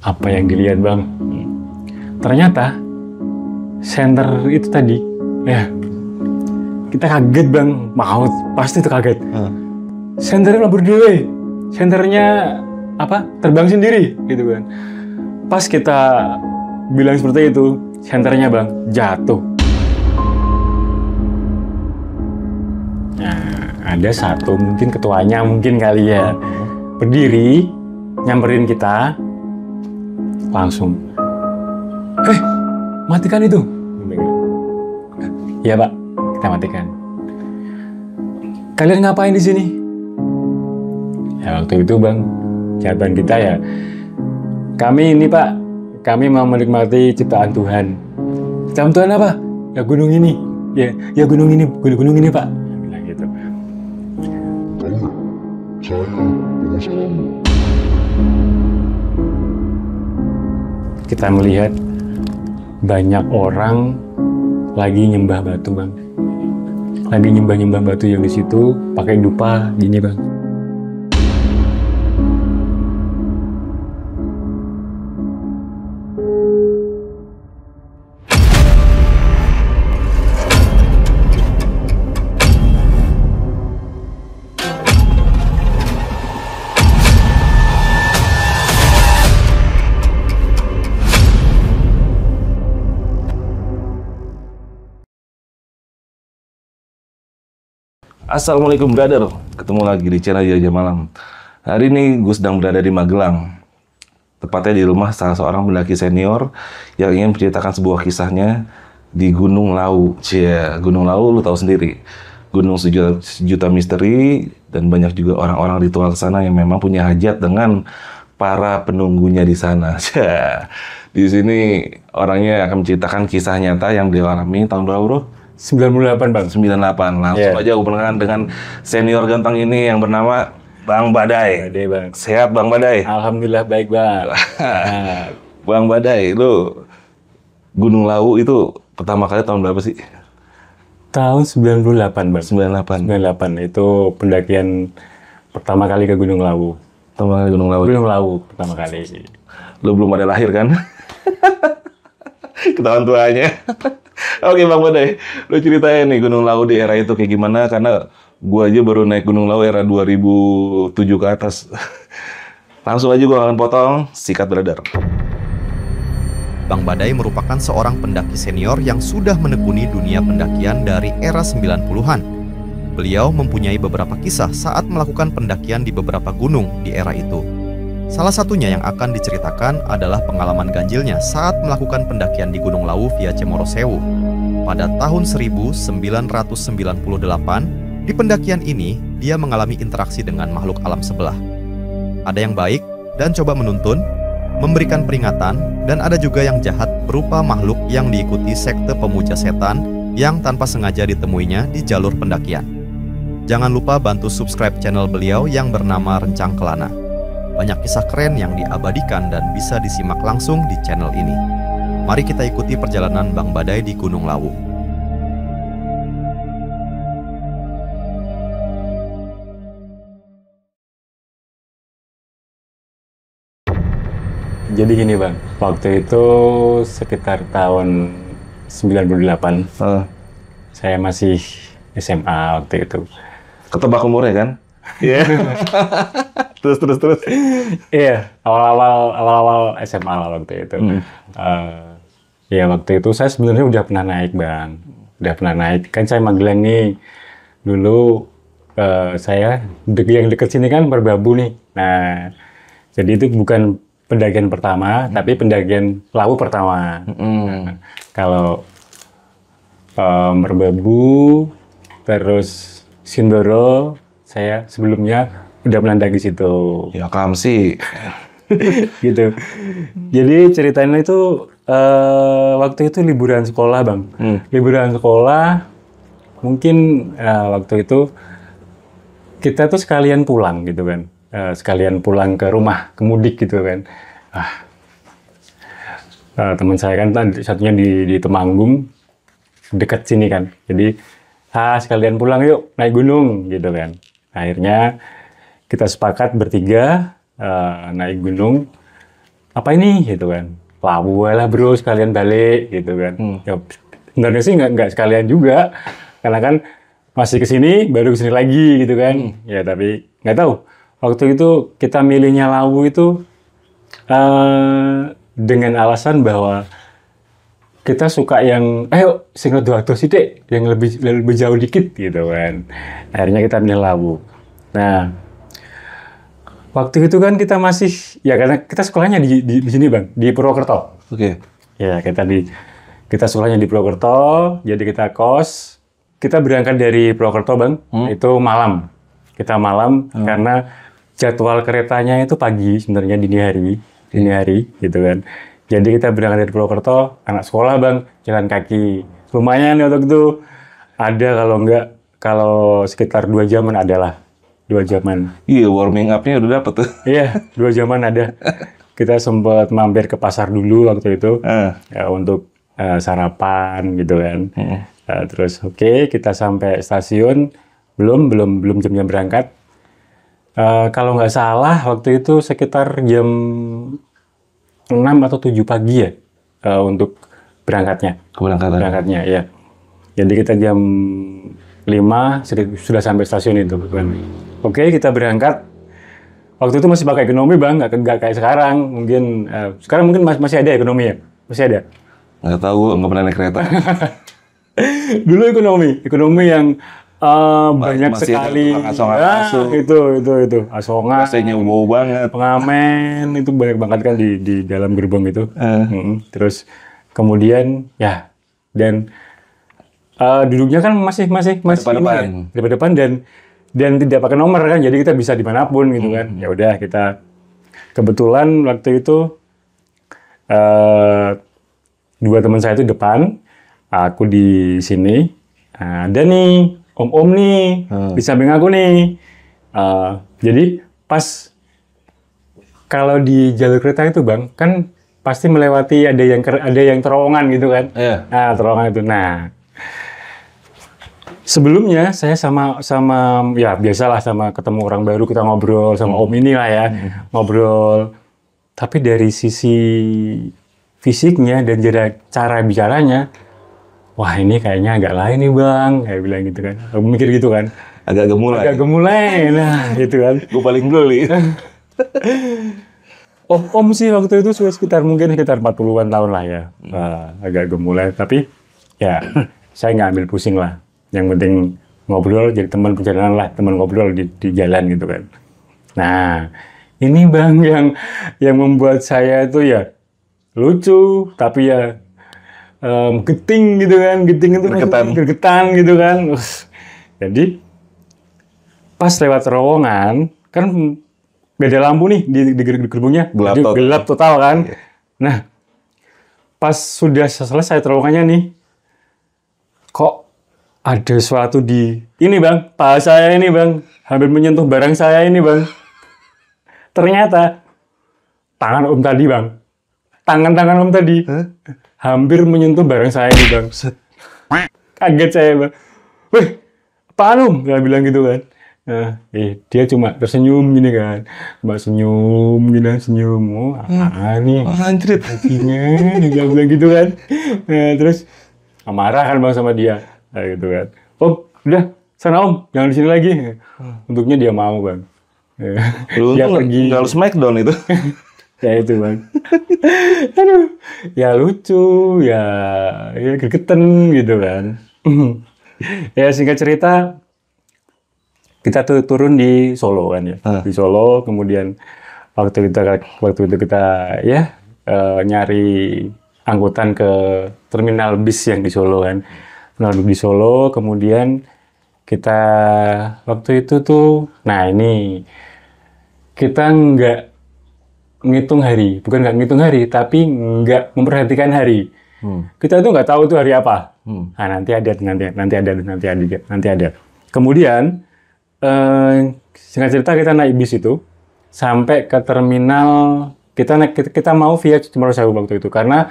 Apa yang dilihat bang? Ternyata senter itu tadi, ya kita kaget bang, maut pasti itu kaget. Senternya melebur dewe, senternya apa? Terbang sendiri gitu kan. Pas kita bilang seperti itu, senternya bang jatuh. Nah, ada satu mungkin ketuanya mungkin kali ya berdiri nyamperin kita langsung. Matikan itu. Iya pak, kita matikan. Kalian ngapain di sini? Ya waktu itu bang, jawaban kita ya, kami ini pak, kami mau menikmati ciptaan Tuhan. Ciptaan Tuhan apa? Ya gunung ini. Ya gunung ini, gunung ini pak. Bilang gitu. Kita melihat banyak orang lagi nyembah batu bang, lagi nyembah batu yang di situ pakai dupa gini bang. Assalamualaikum brother, ketemu lagi di channel Jelajah Malam. Hari ini gue sedang berada di Magelang, tepatnya di rumah salah seorang pendaki senior yang ingin menceritakan sebuah kisahnya di Gunung Lawu. Gunung Lawu lu tahu sendiri, gunung sejuta misteri, dan banyak juga orang-orang ritual ke sana yang memang punya hajat dengan para penunggunya di sana. Di sini orangnya akan menceritakan kisah nyata yang beliau alami tahun berapa bro? 98 bang. 98. Langsung aja aku perkenalkan dengan senior ganteng ini yang bernama Bang Badai. Badai bang. Sehat Bang Badai? Alhamdulillah baik bang. Bang Badai, lu Gunung Lawu itu pertama kali tahun berapa sih? Tahun 98 bang. 98. 98 itu pendakian pertama kali ke Gunung Lawu. Pertama kali Gunung Lawu. Gunung Lawu pertama kali. Lu belum ada lahir kan? Ketahuan tuanya. Oke Bang Badai, lu ceritain nih Gunung Lawu di era itu kayak gimana, karena gua aja baru naik Gunung Lawu era 2007 ke atas. Langsung aja gua akan potong, sikat brother. Bang Badai merupakan seorang pendaki senior yang sudah menekuni dunia pendakian dari era 90-an. Beliau mempunyai beberapa kisah saat melakukan pendakian di beberapa gunung di era itu. Salah satunya yang akan diceritakan adalah pengalaman ganjilnya saat melakukan pendakian di Gunung Lawu via Cemoro Sewu. Pada tahun 1998, di pendakian ini dia mengalami interaksi dengan makhluk alam sebelah. Ada yang baik dan coba menuntun, memberikan peringatan, dan ada juga yang jahat berupa makhluk yang diikuti sekte pemuja setan yang tanpa sengaja ditemuinya di jalur pendakian. Jangan lupa bantu subscribe channel beliau yang bernama Rencang Kelana. Banyak kisah keren yang diabadikan dan bisa disimak langsung di channel ini. Mari kita ikuti perjalanan Bang Badai di Gunung Lawu. Jadi gini bang, waktu itu sekitar tahun 98, saya masih SMA waktu itu. Ketebak umurnya kan? Iya. Terus. Iya, awal-awal SMA lah waktu itu. Ya waktu itu saya sebenarnya udah pernah naik bang, Kan saya Magelang nih dulu. Saya yang deket sini kan Merbabu nih. Nah, jadi itu bukan pendakian pertama, tapi pendakian Lawu pertama. Kalau Merbabu, terus Sindoro, saya sebelumnya udah pernah di situ. Ya kam sih. Gitu. Jadi ceritanya itu waktu itu liburan sekolah bang. Liburan sekolah, mungkin waktu itu kita tuh sekalian pulang gitu kan. Sekalian pulang ke rumah, ke mudik gitu kan. Teman saya kan satunya di Temanggung, dekat sini kan. Jadi sekalian pulang yuk naik gunung gitu kan. Akhirnya kita sepakat bertiga naik gunung. apa ini gitu kan. Lawu lah bro, sekalian balik gitu kan. Ya sebenarnya sih nggak sekalian juga, karena kan masih kesini baru kesini lagi gitu kan. Ya tapi nggak tahu. Waktu itu kita milihnya Lawu itu dengan alasan bahwa kita suka yang, ayo sing rada sih dek, yang lebih jauh dikit gitu kan. Akhirnya kita milih Lawu. Nah, waktu itu kan kita masih, ya karena kita sekolahnya di sini bang, di Purwokerto. Oke. Ya kita sekolahnya di Purwokerto, jadi kita kos. Kita berangkat dari Purwokerto bang, itu malam. Kita malam karena jadwal keretanya itu pagi sebenarnya dini hari gitu kan. Jadi kita berangkat dari Purwokerto, anak sekolah bang, jalan kaki. Lumayan waktu itu ada kalau sekitar 2 jaman adalah 2 jaman. Iya, warming up-nya udah dapet tuh. Iya, 2 jaman ada. Kita sempat mampir ke pasar dulu waktu itu ya, untuk sarapan gitu kan. Terus oke, kita sampai stasiun, belum jamnya berangkat. Kalau nggak salah waktu itu sekitar jam 6 atau 7 pagi ya untuk berangkatnya. Berangkatnya ya. Jadi kita jam 5 sudah sampai stasiun itu kan. Oke, kita berangkat. Waktu itu masih pakai ekonomi bang, nggak kayak sekarang. Sekarang mungkin masih ada ekonomi ya, masih ada. Nggak tahu, nggak pernah naik kereta. Dulu ekonomi yang banyak masih sekali. Asongan-asong. Itu asongan. Rasanya wow banget. Pengamen itu banyak banget kan di dalam gerbong itu. Terus kemudian ya dan duduknya kan masih depan dan tidak pakai nomor kan, jadi kita bisa dimanapun gitu kan. Ya udah kita kebetulan waktu itu 2 teman saya itu depan, aku di sini. Ada nih om nih di samping aku nih. Jadi pas kalau di jalur kereta itu bang, kan pasti melewati ada yang terowongan gitu kan. Nah terowongan itu. Nah sebelumnya saya sama ya biasalah sama ketemu orang baru, kita ngobrol sama om ini lah ya, ngobrol. Tapi dari sisi fisiknya dan cara bicaranya, wah ini kayaknya agak lain nih bang, kayak bilang gitu kan. Aku mikir gitu kan. Agak gemulai. Nah gitu kan. Gue paling beli. Om sih waktu itu sekitar 40-an tahun lah ya. Agak gemulai, tapi ya saya nggak ambil pusing lah. Yang penting ngobrol, jadi teman perjalanan lah, teman ngobrol di jalan gitu kan. Nah ini bang yang membuat saya itu ya lucu, tapi ya geting gitu kan, geting itu gergetan gitu kan. Jadi pas lewat terowongan kan gak ada lampu nih di gerbongnya, gelap total kan. Nah pas sudah selesai terowongannya nih, kok ada sesuatu di ini bang, paha saya ini bang, hampir menyentuh barang saya ini bang. Ternyata tangan om tadi bang, tangan om tadi hampir menyentuh barang saya ini bang. Kaget saya bang. Wih, apaan om? Dia bilang gitu kan. Dia cuma tersenyum gini kan. Cuma senyum gini, senyum. Oh, apaan nih? Anjrit. Dia bilang gitu kan. Terus marah kan bang sama dia. Gitu kan. Om, udah sana om, jangan di sini lagi. Untungnya dia mau bang. Dia pergi. Kalau Smackdown itu. Ya itu bang. Aduh, ya lucu, ya gregetan gitu kan. Ya singkat cerita, kita tuh turun di Solo kan ya. Di Solo, kemudian waktu itu kita ya nyari angkutan ke terminal bis yang di Solo kan. Terminal bis di Solo, kemudian kita waktu itu tuh, nah ini kita nggak ngitung hari, bukan nggak ngitung hari, tapi nggak memperhatikan hari. Kita itu nggak tahu itu hari apa. Nah nanti ada. Kemudian singkat cerita kita naik bis itu sampai ke terminal, kita mau via Cemorosewu waktu itu karena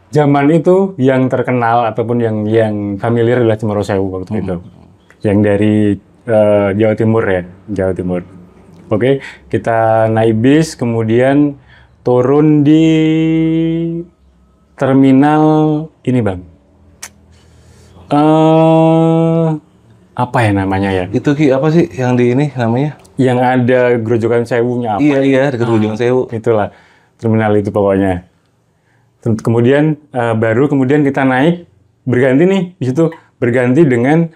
zaman itu yang terkenal ataupun yang familiar adalah Cemorosewu waktu itu, yang dari Jawa Timur ya, Jawa Timur. Oke, kita naik bis, kemudian turun di terminal ini bang. Apa ya namanya ya? Itu Ki, apa sih yang di ini namanya? Yang ada Grojogan Sewunya apa? Iya, dekat Grojogan Sewu. Itulah terminal itu pokoknya. Kemudian kemudian kita naik berganti nih di situ berganti dengan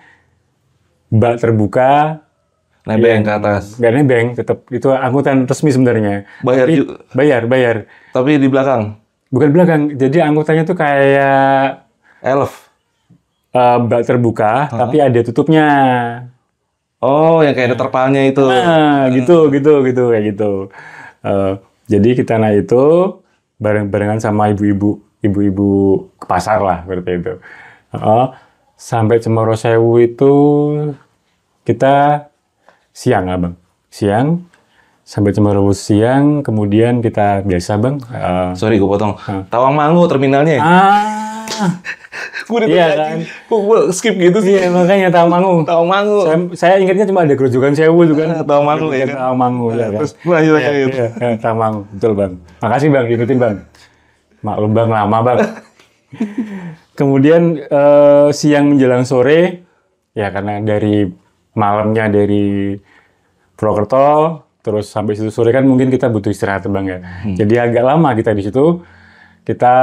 bak terbuka. Nebeng ke atas. Nggak nebeng, tetap itu angkutan resmi sebenarnya. Bayar Tapi, juga. bayar. Tapi di belakang. Bukan belakang, jadi angkutannya tuh kayak Elf. bak terbuka, tapi ada tutupnya. Oh, yang kayak ada terpalnya itu. Nah, gitu kayak gitu. Jadi kita naik itu bareng-barengan sama ibu-ibu ke pasar lah seperti itu. Sampai Cemoro Sewu itu kita siang lah bang, siang sampai Cemoro siang, kemudian kita biasa bang. Sorry, gue potong. Tawangmangu terminalnya ya? Gue Iya kan? Gue skip gitu sih. Iya makanya Tawangmangu. Tawangmangu. Saya ingatnya cuma ada Grojogan Sewu itu kan. Tawangmangu ya kan? Tawangmangu ya kan. Terus lanjut lagi gitu. Iya, Tawangmangu, betul bang. Makasih bang, diingetin bang. Maklum bang, lama bang. Kemudian siang menjelang sore, ya karena dari malamnya dari Purwokerto, terus sampai situ sore kan mungkin kita butuh istirahat bang ya. Jadi agak lama kita di situ. Kita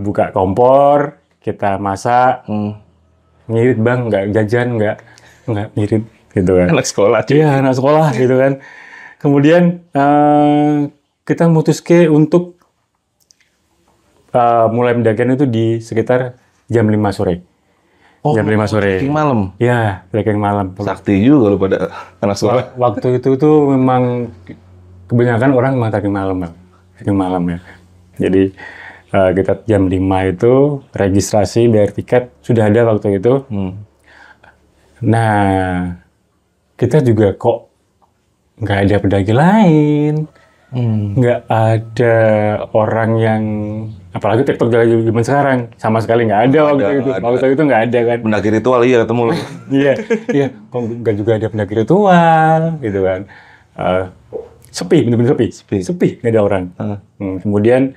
buka kompor, kita masak, ngirit bang, nggak jajan, nggak ngirit gitu kan. Anak sekolah. Iya, anak sekolah gitu kan. Kemudian kita mutuske untuk mulai pendakian itu di sekitar jam 5 sore. Oh, jam 5 sore. trekking malam. Iya, trekking malam. Sakti juga lu pada anak sekolah. Waktu itu tuh memang kebanyakan orang memang trekking malam, Bang. Trekking malam ya. Jadi kita jam 5 itu registrasi, bayar tiket, sudah ada waktu itu. Nah, kita juga kok nggak ada pendaki lain. Nggak ada orang yang, apalagi TikTok zaman sekarang, sama sekali nggak ada waktu itu. Waktu itu nggak ada kan. Pendaki ritual iya ketemu lu. Iya, kok nggak juga ada pendaki ritual, gitu kan. Sepi, bener-bener sepi, nggak ada orang. Kemudian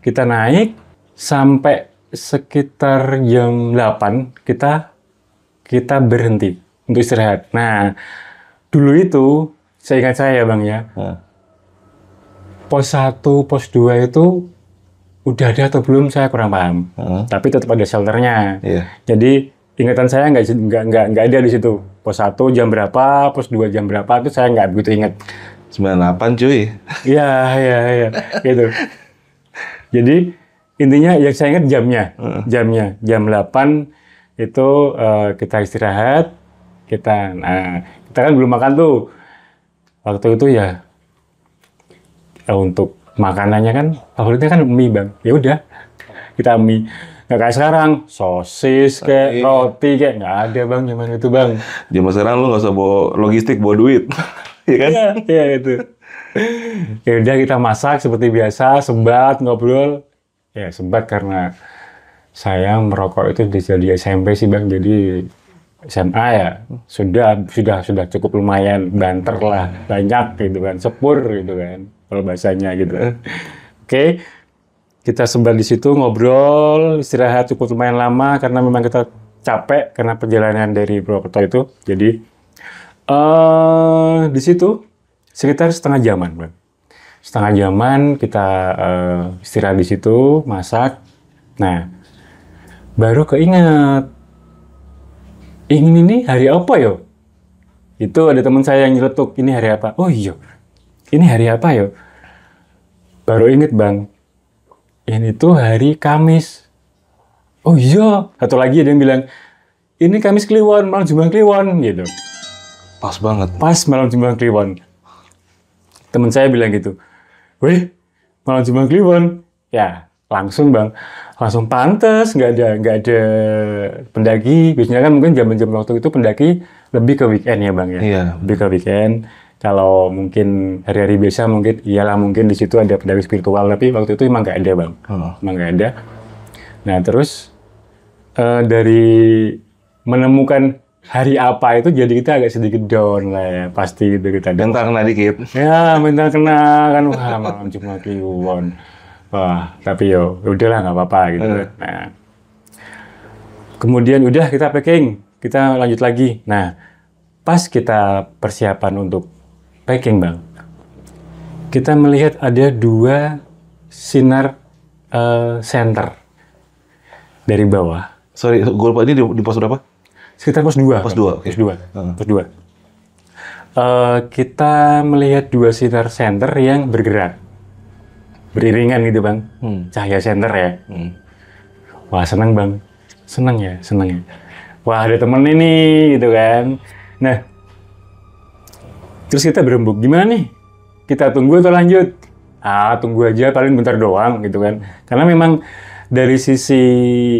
kita naik sampai sekitar jam 8 kita berhenti untuk istirahat. Nah, dulu itu saya ingat saya bang ya. Pos 1, pos 2 itu udah ada atau belum saya kurang paham. Tapi tetap ada shelternya. Jadi ingatan saya nggak ada di situ. Pos 1 jam berapa, pos 2 jam berapa itu saya nggak begitu ingat. 98 cuy. Iya, gitu. Jadi intinya yang saya ingat jamnya jam 8 itu kita istirahat, kita kan belum makan tuh waktu itu ya. Untuk makanannya kan favoritnya kan mie bang, ya udah kita mie, nggak kayak sekarang sosis kayak roti kayak nggak ada bang zaman itu bang. Zaman sekarang lu nggak usah bawa logistik, bawa duit. Iya kan? Iya itu. Ya udah kita masak seperti biasa, sebat ngobrol. Ya sebat karena saya merokok itu dari SMP sih bang, jadi SMA ya sudah cukup lumayan banter lah, banyak gitu kan, sepur gitu kan kalau bahasanya gitu. Oke, kita sebat di situ ngobrol, istirahat cukup lumayan lama karena memang kita capek karena perjalanan dari Purwokerto itu. Jadi di situ sekitar setengah jaman bang. Setengah jaman kita istirahat di situ, masak. Nah, baru keinget, ini hari apa yo? Itu ada teman saya yang nyeletuk, ini hari apa? Oh iya, ini hari apa yo? Baru inget bang, ini tuh hari Kamis. Oh iya, satu lagi ada yang bilang, ini Kamis Kliwon, malam Jumat Kliwon, gitu. Pas banget. Pas malam Jumat Kliwon. Teman saya bilang gitu, weh, malam Jumat Kliwon, ya langsung bang, langsung pantes, nggak ada pendaki. Biasanya kan mungkin jam-jam waktu itu pendaki lebih ke weekend ya bang ya, Iya. lebih ke weekend. Kalau mungkin hari-hari biasa mungkin iyalah mungkin di situ ada pendaki spiritual, tapi waktu itu emang nggak ada bang, emang nggak ada. Nah terus dari menemukan hari apa itu jadi kita agak sedikit down lah ya, pasti gitu kita. Bentar kena dikit. Ya, mental kena kan, wah malam Jumat Kliwon. Wah, tapi yo udahlah nggak apa-apa gitu. Nah, kemudian udah kita packing, kita lanjut lagi. Nah, pas kita persiapan untuk packing bang, kita melihat ada 2 sinar senter dari bawah. Sorry, gue lupa ini di pos berapa? Sekitar pos 2. Pos 2, oke. Pos 2. Pos 2. Kita melihat 2 sinar senter yang bergerak. Beriringan gitu bang. Cahaya senter ya. Wah seneng bang. Seneng ya. Wah ada temen ini gitu kan. Nah. Terus kita berembuk. Gimana nih? Kita tunggu atau lanjut? Tunggu aja paling bentar doang gitu kan. Karena memang dari sisi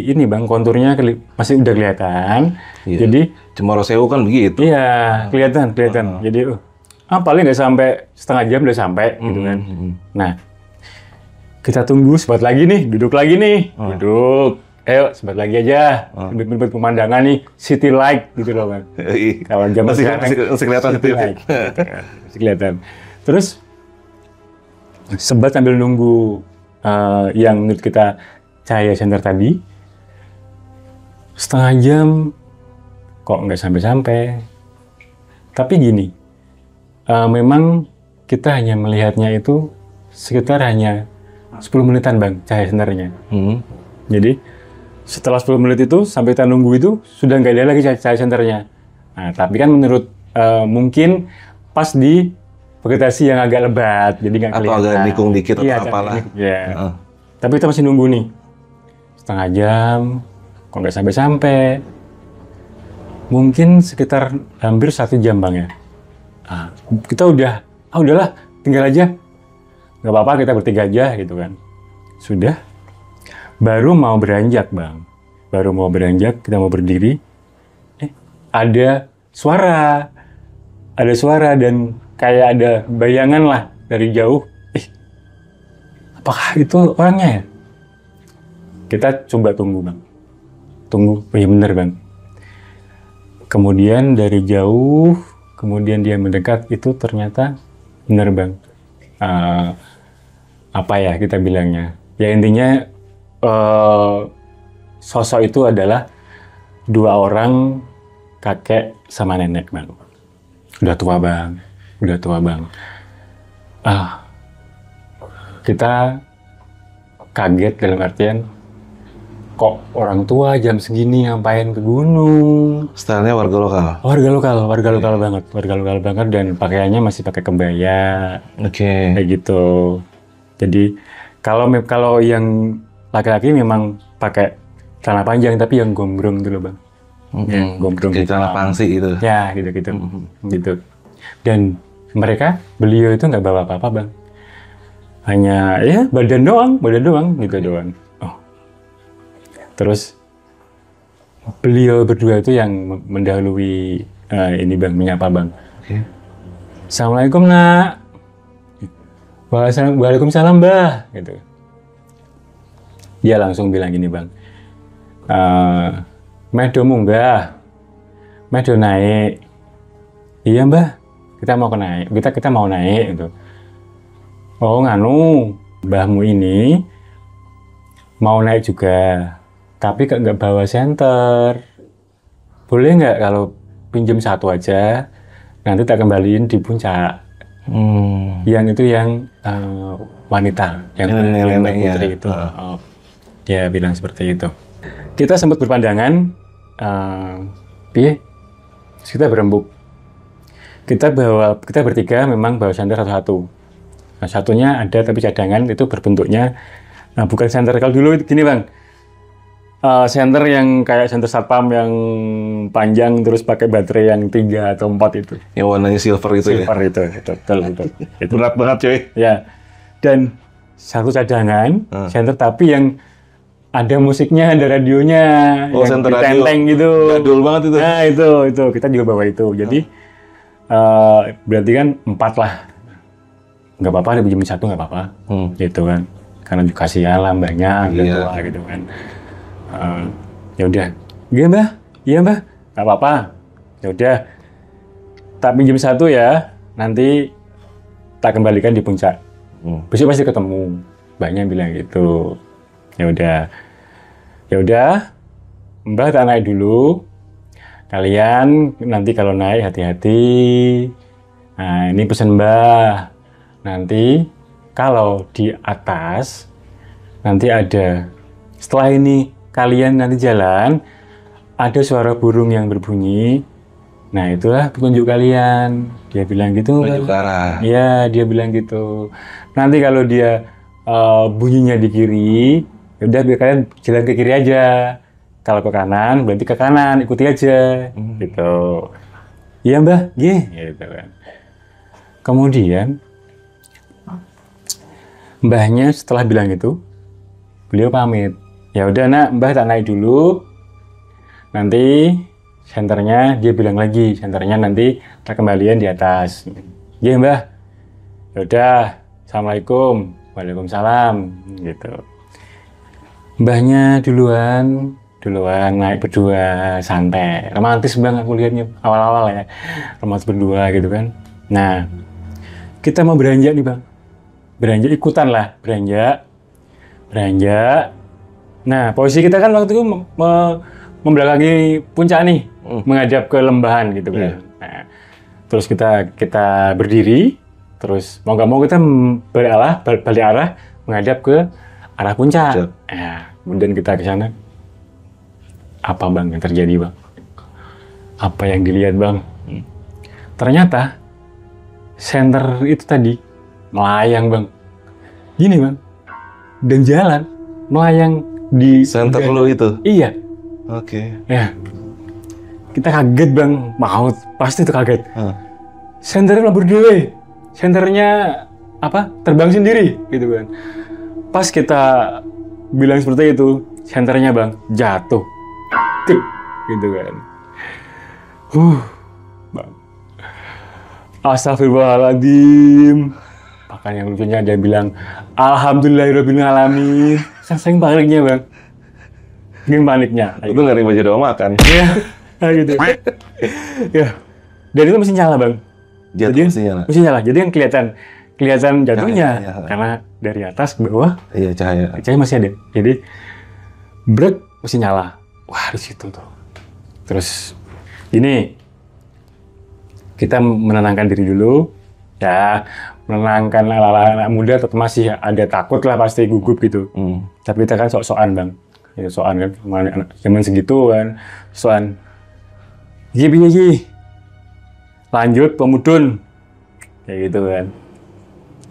ini bang, konturnya masih udah kelihatan. Iya. Jadi Cemoro Sewu kan begitu. iya, kelihatan. Jadi paling nggak sampai setengah jam udah sampai gitu kan. Nah, kita tunggu sebat lagi nih, duduk lagi nih. Duduk. Ayo sebat lagi aja. Sebut pemandangan nih, city light gitu loh bang. Kalau jam masih kelihatan city light. Masih kelihatan. Terus sebat sambil nunggu yang menurut kita cahaya senter tadi, setengah jam kok nggak sampai-sampai. Tapi gini, memang kita hanya melihatnya itu sekitar hanya 10 menitan bang, cahaya senternya. Jadi setelah 10 menit itu sampai kita nunggu itu sudah nggak ada lagi cahaya senternya. Nah, tapi kan menurut mungkin pas di vegetasi yang agak lebat, jadi nggak kelihatan. Atau agak nikung dikit atau iya, apalah. Ya. Tapi kita masih nunggu nih. Setengah jam, kok nggak sampai-sampai. Mungkin sekitar hampir 1 jam bang ya. Kita udahlah, tinggal aja. Nggak apa-apa, kita bertiga aja gitu kan. Sudah, baru mau beranjak bang. Kita mau berdiri. Ada suara dan kayak ada bayangan lah dari jauh. Apakah itu orangnya ya? Kita coba tunggu bang. Iya bener bang. Kemudian dari jauh, kemudian dia mendekat, itu ternyata bener bang. Apa ya kita bilangnya? Ya intinya sosok itu adalah 2 orang kakek sama nenek bang. Udah tua bang. Kita kaget dalam artian kok orang tua jam segini ngapain ke gunung? Stylenya warga lokal. Warga lokal banget dan pakaiannya masih pakai kebaya. Oke. Kayak gitu. Jadi kalau yang laki-laki memang pakai celana panjang tapi yang gombrong dulu bang. Yang gombrong. Kayak celana pangsi itu. Ya gitu. Gitu. Dan beliau itu nggak bawa apa-apa bang. Hanya ya badan doang gitu doang. Terus beliau berdua itu yang mendahului ini bang, menyapa bang. Assalamualaikum nak. Waalaikumsalam mbah. Gitu. Dia langsung bilang gini bang. Medo munggah, medo naik. Iya mbah, kita mau naik gitu. Oh nganu, mbahmu ini mau naik juga. Tapi nggak bawa senter. Boleh nggak kalau pinjam 1 aja, nanti tak kembaliin di puncak. Yang itu yang wanita, yang putri itu. Dia bilang seperti itu. Kita sempat berpandangan, kita berembuk. Kita bertiga memang bawa senter satu-satu. Nah, satunya ada tapi cadangan, itu berbentuknya bukan senter kalau dulu gini bang. Senter yang kayak senter satpam yang panjang terus pakai baterai yang 3 atau 4 itu. Yang warnanya silver itu ya? Silver itu, betul. Itu berat banget cuy. Ya, dan satu cadangan, senter tapi yang ada musiknya, ada radionya, yang senter ditenteng radio. gitu. Gadul banget itu. Nah itu, kita juga bawa itu. Jadi, berarti kan 4 lah. Nggak apa-apa, ada pinjamin 1 nggak apa-apa. Gitu kan. Karena juga kasih alam banyak, tua gitu kan. Ya udah, iya mbah, nggak apa-apa. Ya udah, tak pinjam 1 ya, nanti tak kembalikan di puncak. Besok pasti ketemu. Mbahnya bilang gitu. Ya udah, Mbah tak naik dulu. Kalian nanti kalau naik hati-hati. Nah, ini pesan Mbah. Nanti kalau di atas nanti ada, setelah ini kalian nanti jalan, ada suara burung yang berbunyi. Nah, itulah petunjuk kalian. Dia bilang gitu. Menuju ke arah. Iya, dia bilang gitu. Nanti kalau dia bunyinya di kiri, ya udah biar kalian jalan ke kiri aja. Kalau ke kanan, berarti ke kanan, ikuti aja. Gitu. Iya Mbah, gitu kan. Kemudian Mbahnya setelah bilang itu, beliau pamit. Ya udah nak, Mbah tak naik dulu. Nanti senternya dia bilang lagi, senternya nanti tak kembalian di atas. Iya Mbah. Ya udah, Assalamualaikum. Waalaikumsalam. Gitu. Mbahnya duluan naik berdua, santai, romantis banget aku lihatnya awal-awal ya, romantis berdua gitu kan. Nah, kita mau beranjak nih Bang, beranjak ikutan lah, beranjak. Nah, posisi kita kan waktu itu membelakangi puncak nih, menghadap ke lembahan gitu kan. Nah, terus kita berdiri, terus mau nggak mau kita balik arah menghadap ke arah puncak. Nah, kemudian kita ke sana. Apa Bang yang terjadi Bang? Apa yang dilihat Bang? Ternyata senter itu tadi melayang Bang. Gini Bang. Dan jalan melayang di Senter lu itu? Iya. Oke. Ya. Kita kaget Bang, maut. Pasti itu kaget. Senternya melebur dewe. Senternya apa? Terbang sendiri gitu kan. Pas kita bilang seperti itu, senternya Bang jatuh. Tik, gitu kan. Bang. Astagfirullahaladzim. Bahkan yang lucunya dia bilang, Alhamdulillahirrahmanirrahim. Saking paniknya Bang. Saking paniknya. Itu nggak ada baju doang makan. Iya, gitu. Ya. Dan itu mesin nyala Bang. Jatuh Jadi, mesin nyala. mesin nyala. Jadi yang kelihatan jatuhnya. Cahaya. Karena dari atas ke bawah, Iya, cahaya. cahaya masih ada. Jadi, brek, mesin nyala. Wah, di situ tuh. Terus, ini kita menenangkan diri dulu. Ya, menenangkan anak muda tetap masih ada takut lah, pasti gugup gitu. Tapi kita kan sok-sokan Bang. Ya, sokan kan, zaman segitu kan. Sokan. Gini. Lanjut, pemudun. Kayak gitu kan.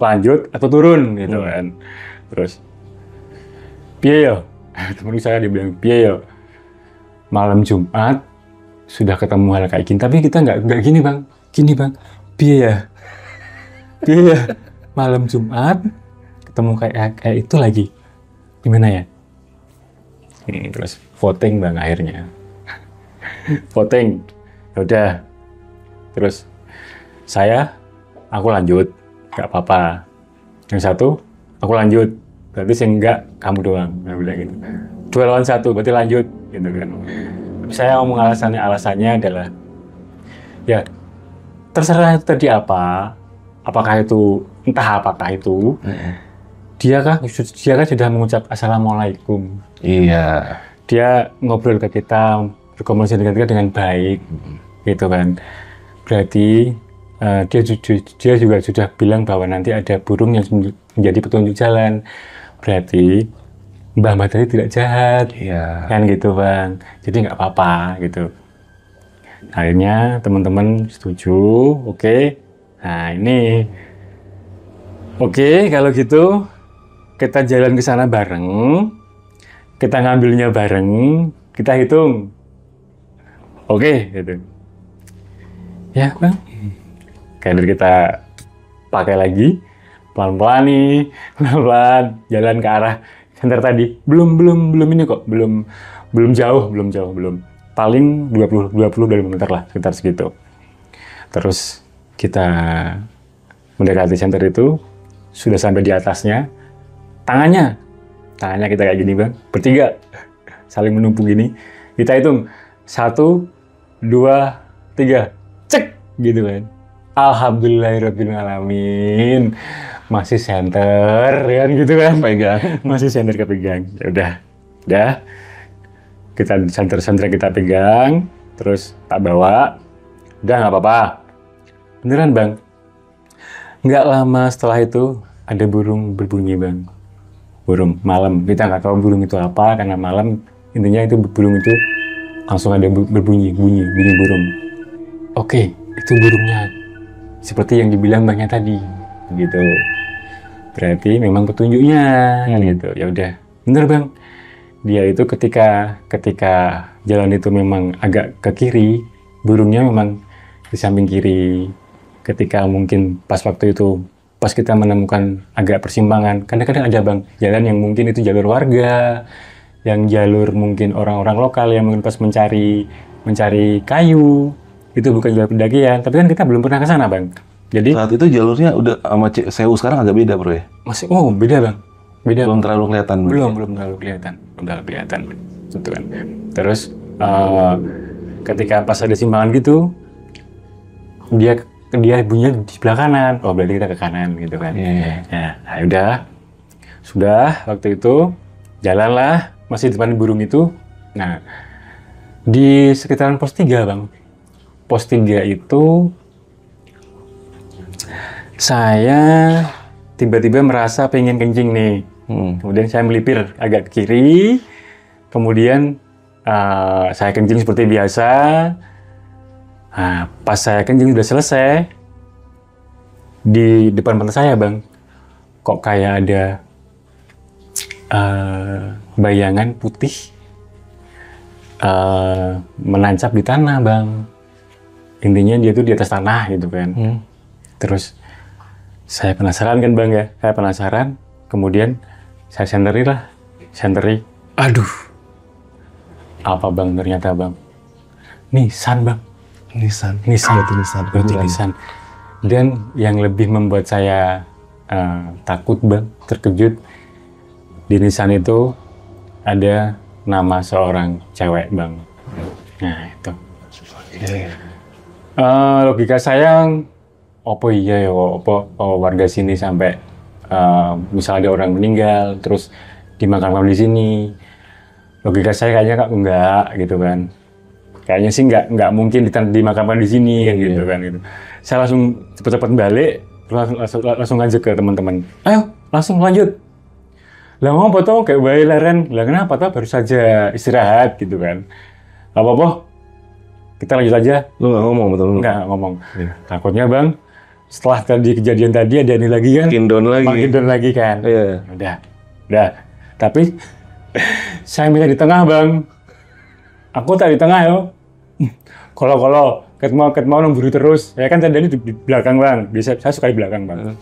Lanjut atau turun gitu kan. Terus, piye yo? Temen saya dia bilang, piye yo? Malam Jumat sudah ketemu hal kayak gini, tapi kita nggak gini Bang, piye ya, malam Jumat ketemu kayak itu lagi, gimana ya? Terus voting Bang akhirnya, voting, udah, terus aku lanjut, nggak apa-apa, yang satu aku lanjut, berarti sih enggak kamu doang, saya bilang gitu. 2 lawan 1, berarti lanjut, gitu kan. Saya ngomong alasannya adalah, ya terserah itu tadi apakah itu, dia kan sudah mengucap Assalamualaikum. Iya. Dia ngobrol ke kita, berkomunikasi dengan kita dengan baik, gitu kan. Berarti dia juga sudah bilang bahwa nanti ada burung yang menjadi petunjuk jalan. Berarti Mbah tadi tidak jahat, kan gitu Bang. Jadi nggak apa-apa gitu. Akhirnya teman-teman setuju, oke. Nah ini, oke kalau gitu kita jalan ke sana bareng, kita ngambilnya bareng, kita hitung, oke gitu. Ya Bang, kalender kita pakai lagi, pelan-pelan nih, pelan-pelan jalan ke arah senter tadi. Belum ini kok, belum jauh. Paling 20 meter lah, sekitar segitu. Terus kita mendekati senter itu, sudah sampai di atasnya, tangannya kita kayak gini Bang, bertiga, saling menumpuk gini. Kita hitung, 1, 2, 3, cek gitu kan. Alhamdulillahirrahmanirrahim. Masih center kan gitu kan. Pegang. Masih center kepegang. Ya udah. Kita center kita pegang, terus tak bawa. Udah nggak apa-apa. Beneran bang. Nggak lama setelah itu ada burung berbunyi bang. Burung malam. Kita nggak tahu burung itu apa karena malam. Intinya itu burung itu langsung ada bunyi burung. Oke, itu burungnya. Seperti yang dibilang bangnya tadi, gitu. Berarti memang petunjuknya, gitu. Ya udah, bener bang. Dia itu ketika jalan itu memang agak ke kiri, burungnya memang di samping kiri. Ketika mungkin pas waktu itu, pas kita menemukan agak persimpangan, kadang-kadang ada bang jalan yang mungkin itu jalur warga, yang jalur mungkin orang-orang lokal yang mungkin pas mencari kayu. Itu bukan jalur pendakian, tapi kan kita belum pernah ke sana, Bang. Jadi saat itu jalurnya udah sama Sewu sekarang agak beda, Bro ya? Masih beda, Bang. Beda. Belum terlalu kelihatan. Belum terlalu kelihatan. Gitu kan. Terus ketika pas ada simpangan gitu, dia bunyinya di sebelah kanan. Oh, berarti kita ke kanan gitu kan. Yeah. Nah, udah. Sudah waktu itu jalanlah masih di depan burung itu. Nah, di sekitaran pos 3, Bang. Pos 3 itu saya tiba-tiba merasa pengen kencing nih. Kemudian saya melipir agak ke kiri. Kemudian saya kencing seperti biasa. Nah, pas saya kencing sudah selesai, di depan mata saya, Bang, kok kayak ada bayangan putih menancap di tanah, Bang. Intinya dia tuh di atas tanah gitu kan. Terus saya penasaran kan bang ya, saya penasaran. Kemudian saya senteri. Aduh, apa bang ternyata bang? Nisan bang. Nisan. Berarti Nisan. Dan yang lebih membuat saya takut bang, terkejut, di Nisan itu ada nama seorang cewek bang. Nah itu. Logika saya, apa iya ya, warga sini sampai misalnya ada orang meninggal terus dimakamkan di sini. Logika saya kayaknya enggak gitu kan. Kayaknya sih enggak mungkin dimakamkan di sini kan gitu kan gitu. Saya langsung cepat-cepat balik, langsung ngajak ke teman-teman. Ayo, langsung lanjut. Lah ngapa tuh kayak bayi leren? Lah kenapa tuh baru saja istirahat gitu kan. Apa-apa? Kita lanjut aja. Lu nggak ngomong betul? Nggak ngomong. Ya. Takutnya bang, setelah tadi kejadian tadi ada ini lagi kan? Makin down lagi kan? Iya. Udah. Tapi saya minta di tengah bang. Aku tak di tengah yo. Kalau ketemu nemburu terus. Ya kan tadi di belakang bang. Biasa saya suka di belakang bang.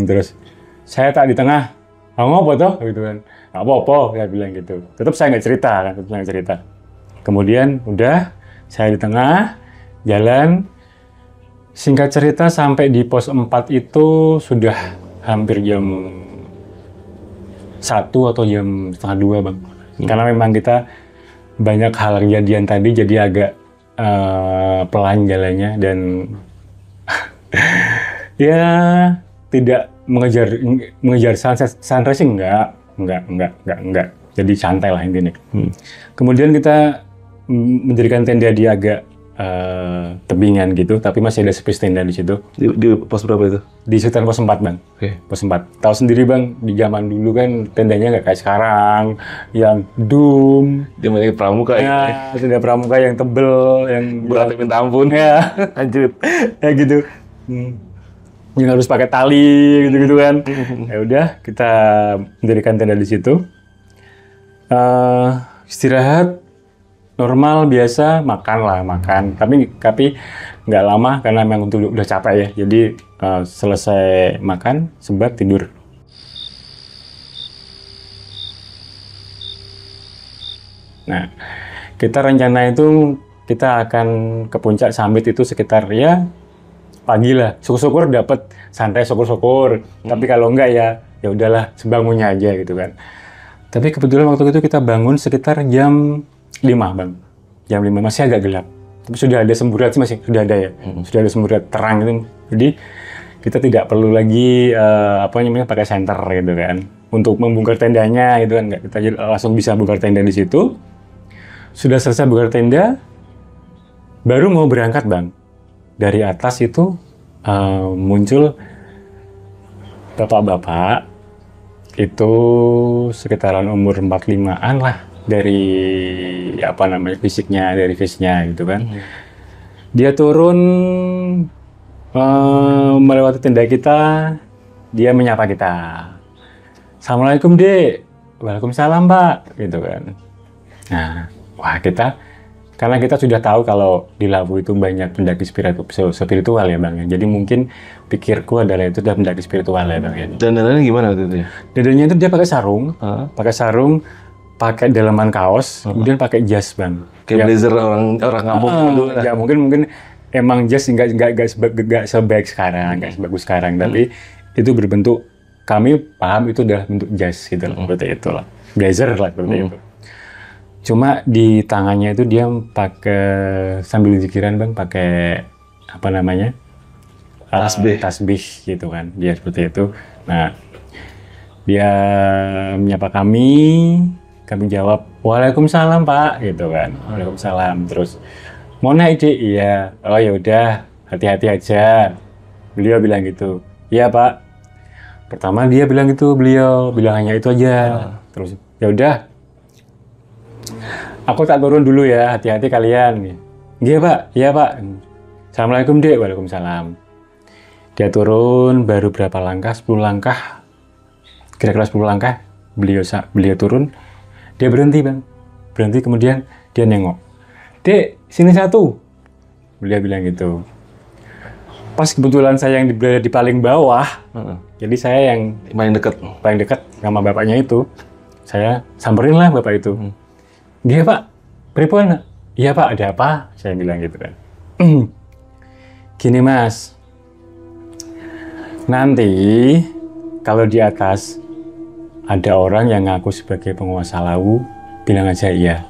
Terus saya tak di tengah. Kamu apa toh? Gitu kan? Nggak apa-apa. Saya bilang gitu. Tetap saya nggak cerita. Kemudian udah. Saya di tengah, jalan. Singkat cerita sampai di pos 4 itu sudah hampir jam 1 atau jam setengah 2 bang. Karena memang kita banyak hal kejadian tadi jadi agak pelan jalannya dan ya tidak mengejar sunrise sih enggak. Jadi santai lah intinya. Kemudian kita mendirikan tenda di agak tebingan gitu, tapi masih ada space tenda di situ. Di pos berapa itu? Di sekitar pos 4 bang. Pos 4. Tahu sendiri bang, di zaman dulu kan tendanya nggak kayak sekarang, yang doom. Zaman pramuka ya. Tenda pramuka yang tebel, yang berarti minta ampun ya. Lanjut. Ya gitu. Yang harus pakai tali gitu kan. Ya udah, kita mendirikan tenda di situ. Istirahat. Normal biasa makan, tapi nggak lama karena memang udah capek ya. Jadi selesai makan sebat tidur. Nah, kita rencana itu kita akan ke puncak summit itu sekitar ya pagi lah. Syukur-syukur dapat santai syukur-syukur. Tapi kalau enggak ya udahlah sebangunnya aja gitu kan. Tapi kebetulan waktu itu kita bangun sekitar jam 5 bang. Jam 5 masih agak gelap. Tapi sudah ada semburat sih masih, sudah ada ya. Sudah ada semburat terang itu. Jadi kita tidak perlu lagi pakai senter gitu kan. Untuk membongkar tendanya gitu kan, nggak, kita langsung bisa bongkar tenda di situ. Sudah selesai bongkar tenda, baru mau berangkat Bang. Dari atas itu muncul bapak-bapak itu sekitaran umur 45-an lah, dari fisiknya gitu kan. Dia turun melewati tenda kita, dia menyapa kita. Assalamualaikum Dek. Waalaikumsalam Pak, gitu kan. Nah, wah karena kita sudah tahu kalau di Lawu itu banyak pendaki spiritual ya Bang. Jadi mungkin pikirku adalah itu adalah pendaki spiritual ya Bang. Dan dananya gimana waktu itu ya? Dadanya itu dia pakai sarung, pakai dalaman kaos, kemudian pakai jas Bang. Kayak blazer orang kampung dulu lah. Ya mungkin emang jas nggak sebaik sekarang, nggak sebagus sekarang, tapi itu berbentuk, kami paham itu adalah bentuk jas gitu loh, seperti itu lah, blazer lah seperti itu. Cuma di tangannya itu dia pakai sambil zikiran Bang, pakai tasbih gitu kan, dia seperti itu. Nah, dia menyapa kami jawab Waalaikumsalam Pak, gitu kan. Waalaikumsalam. Terus mau naik Dik? Iya. Oh ya udah, hati-hati aja. Beliau bilang gitu. Iya Pak. Pertama dia bilang gitu, beliau bilang hanya itu aja. Terus ya udah, aku tak turun dulu ya, hati-hati kalian. Iya Pak, iya Pak. Assalamualaikum Dek. Waalaikumsalam. Dia turun baru berapa langkah, 10 langkah. Kira-kira 10 langkah, beliau turun. Dia berhenti Bang. Berhenti kemudian dia nengok. Dek, sini satu. Beliau bilang gitu. Pas kebetulan saya yang berada di paling bawah, jadi saya yang paling dekat sama bapaknya itu. Saya samperin lah bapak itu. Dia Pak, pripun? Iya Pak, ada apa? Saya bilang gitu kan. Gini Mas, nanti kalau di atas ada orang yang ngaku sebagai penguasa Lawu, bilang aja iya.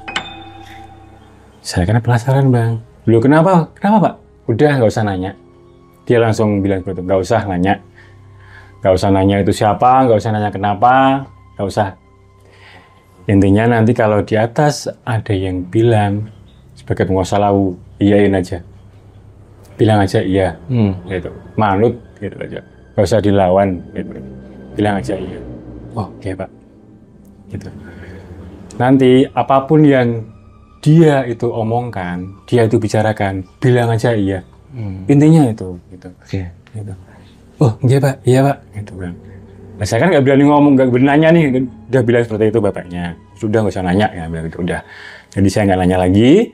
Saya kan penasaran Bang. Loh kenapa? Kenapa Pak? Udah nggak usah nanya. Dia langsung bilang begitu, nggak usah nanya. Nggak usah nanya itu siapa, nggak usah nanya kenapa, nggak usah. Intinya nanti kalau di atas ada yang bilang sebagai penguasa Lawu, iyain aja. Bilang aja iya, gitu. Manut gitu aja. Nggak usah dilawan, gitu. Bilang aja iya. Oh, oke Pak. Gitu. Nanti apapun yang dia itu omongkan, dia itu bicarakan, bilang aja iya. Intinya itu, gitu. Gitu. Oh, iya Pak, gitu kan. Nah, saya kan nggak berani ngomong, nggak berani nanya nih, udah bilang seperti itu bapaknya. Sudah nggak usah nanya, ya bilang gitu, udah. Jadi saya nggak nanya lagi.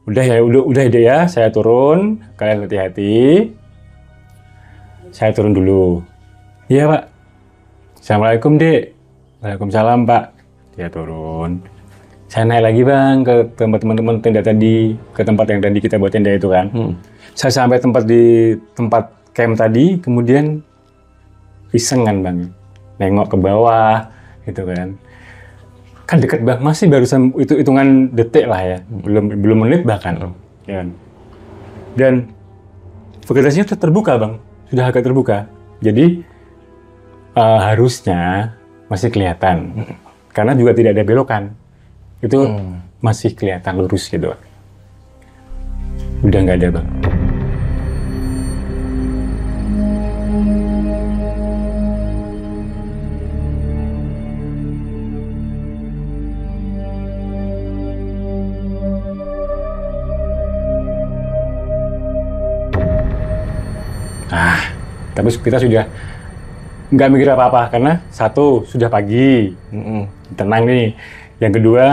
Udah ide ya, saya turun, kalian hati-hati. Saya turun dulu. Iya Pak. Assalamualaikum Dek. Waalaikumsalam Pak. Dia turun. Saya naik lagi Bang ke tempat teman-teman tenda tadi, ke tempat yang tadi kita buat tenda itu kan. Saya sampai di tempat camp tadi, kemudian iseng kan Bang, nengok ke bawah gitu kan. Kan deket Bang, masih barusan itu hitungan detik lah ya, belum menit bahkan. Ya. Dan vegetasinya sudah terbuka Bang, sudah agak terbuka. Jadi harusnya masih kelihatan, karena juga tidak ada belokan. Itu masih kelihatan lurus gitu. Udah nggak ada Bang. Tapi kita sudah nggak mikir apa-apa karena satu sudah pagi, tenang nih. Yang kedua,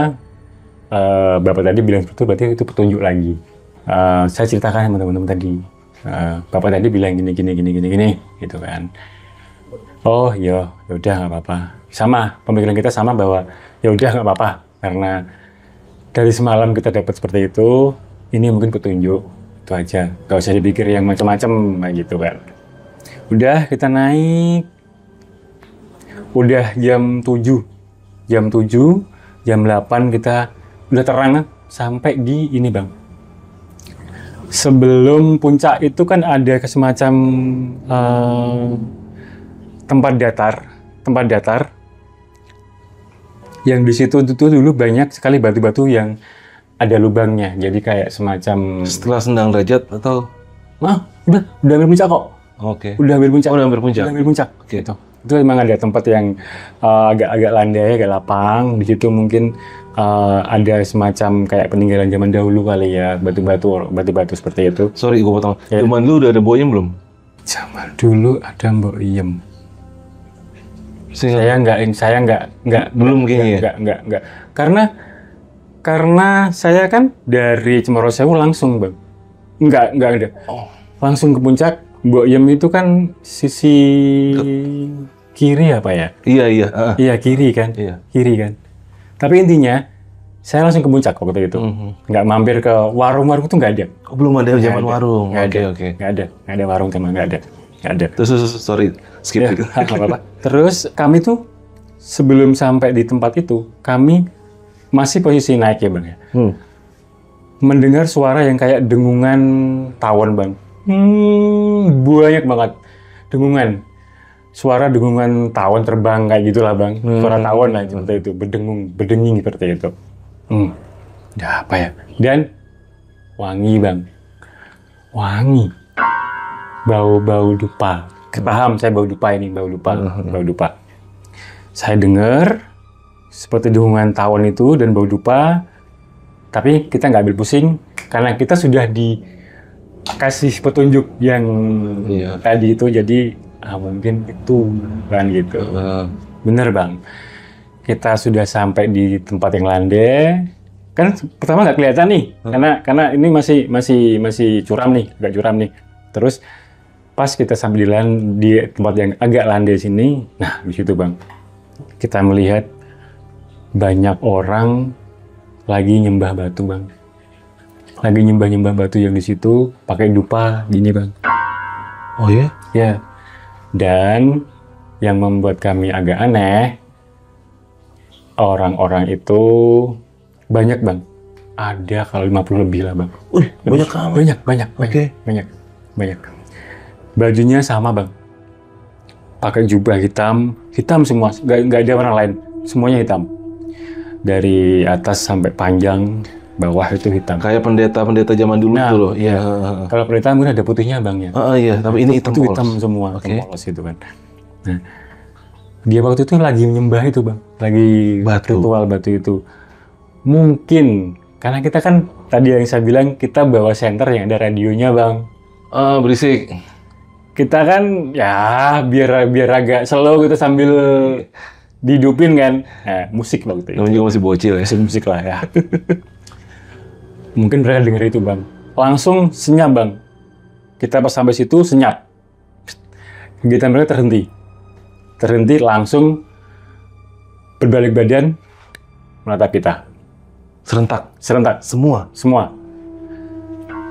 bapak tadi bilang seperti itu, berarti itu petunjuk lagi. Saya ceritakan sama teman-teman tadi, bapak tadi bilang gini, gitu kan. Oh ya udah nggak apa-apa. Sama pemikiran kita sama bahwa ya udah nggak apa-apa karena dari semalam kita dapat seperti itu, ini mungkin petunjuk itu aja. Gak usah dipikir yang macam-macam gitu kan. Udah kita naik, udah jam 7, jam 8 kita udah terang sampai di ini Bang, Sebelum puncak itu kan ada semacam tempat datar yang di situ tuh dulu banyak sekali batu-batu yang ada lubangnya. Jadi kayak semacam Setelah Sendang Derajat atau? udah hampir puncak kok. Oke. Udah hampir puncak. Oh, udah hampir puncak. Udah hampir puncak. Oke. Gitu. Itu memang ada tempat yang agak landai, agak lapang. Di situ mungkin ada semacam kayak peninggalan zaman dahulu kali ya, batu-batu seperti itu. Sorry, gue potong. Ya. Zaman dulu udah ada Mbok Iem belum? Zaman dulu ada Mbok Iem. Saya Saya nggak belum kayaknya. Nggak. Karena saya kan dari Cemoro Sewu langsung, Bang. Nggak ada. Langsung ke puncak. Mbok Iem itu kan sisi kiri apa ya? Iya. Iya, kiri kan? Iya. Kiri kan? Tapi intinya, saya langsung ke puncak waktu itu. Nggak mampir ke warung-warung itu nggak ada. Oh, belum ada zaman Nggak ada. warung. Nggak Oke. ada. Nggak ada warung teman, nggak ada. Terus, sorry, skip Ya, dikit. nggak apa-apa. Terus kami tuh sebelum sampai di tempat itu, kami masih posisi naik ya Bang ya. Mendengar suara yang kayak dengungan tawon Bang. Banyak banget dengungan. Suara dengungan tawon terbang kayak gitulah Bang. Suara tawon lah seperti itu, berdenging seperti itu. Udah apa ya? Dan wangi Bang. Wangi. Bau dupa. Paham saya bau dupa ini, bau dupa. Saya dengar seperti dengungan tawon itu dan bau dupa, tapi kita nggak ambil pusing karena kita sudah dikasih petunjuk yang tadi itu, jadi mungkin itu kan gitu. Bener Bang, kita sudah sampai di tempat yang landai. Kan pertama nggak kelihatan nih, karena ini masih curam nih, agak curam nih. Terus pas kita sampai di tempat yang agak landai sini, nah di situ Bang, kita melihat banyak orang lagi nyembah batu Bang. Lagi nyembah batu yang di situ pakai dupa gini Bang. Oh ya? Ya. Dan yang membuat kami agak aneh, orang-orang itu banyak Bang. Ada kalau 50 lebih lah Bang. Banyak amat. Banyak. Oke. Banyak. Bajunya sama Bang. Pakai jubah hitam semua, nggak ada warna lain, semuanya hitam. Dari atas sampai panjang, bawah itu hitam. Kayak pendeta zaman dulu tuh loh. Iya. Kalau pendeta mungkin ada putihnya Bang ya. Iya, tapi ini hitam itu polos. hitam semua, Oke. hitam polos itu kan. Nah, dia waktu itu lagi menyembah itu Bang, lagi ritual batu itu. Mungkin karena kita kan tadi yang saya bilang kita bawa senter yang ada radionya Bang. Berisik. Kita kan ya biar agak slow gitu sambil dihidupin kan. Nah, musik waktu itu. Namanya juga masih bocil ya. Musik lah ya. Mungkin mereka denger itu Bang. Langsung senyap Bang. Kita pas sampai situ senyap. Kegiatan mereka terhenti langsung berbalik badan menatap kita. Serentak. Semua.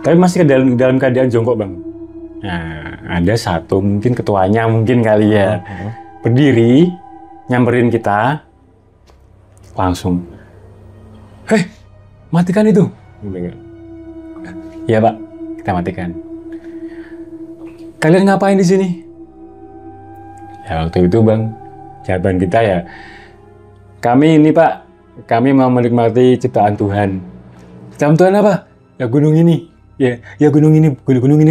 Tapi masih dalam keadaan jongkok Bang. Nah, ada satu mungkin ketuanya mungkin kali ya. Berdiri, nyamperin kita. Langsung. Hei, matikan itu. Iya Pak, kita matikan. Kalian ngapain di sini? Ya waktu itu Bang, jawaban kita ya, kami ini Pak, kami mau menikmati ciptaan Tuhan. Ciptaan Tuhan apa? Ya gunung ini. Ya gunung ini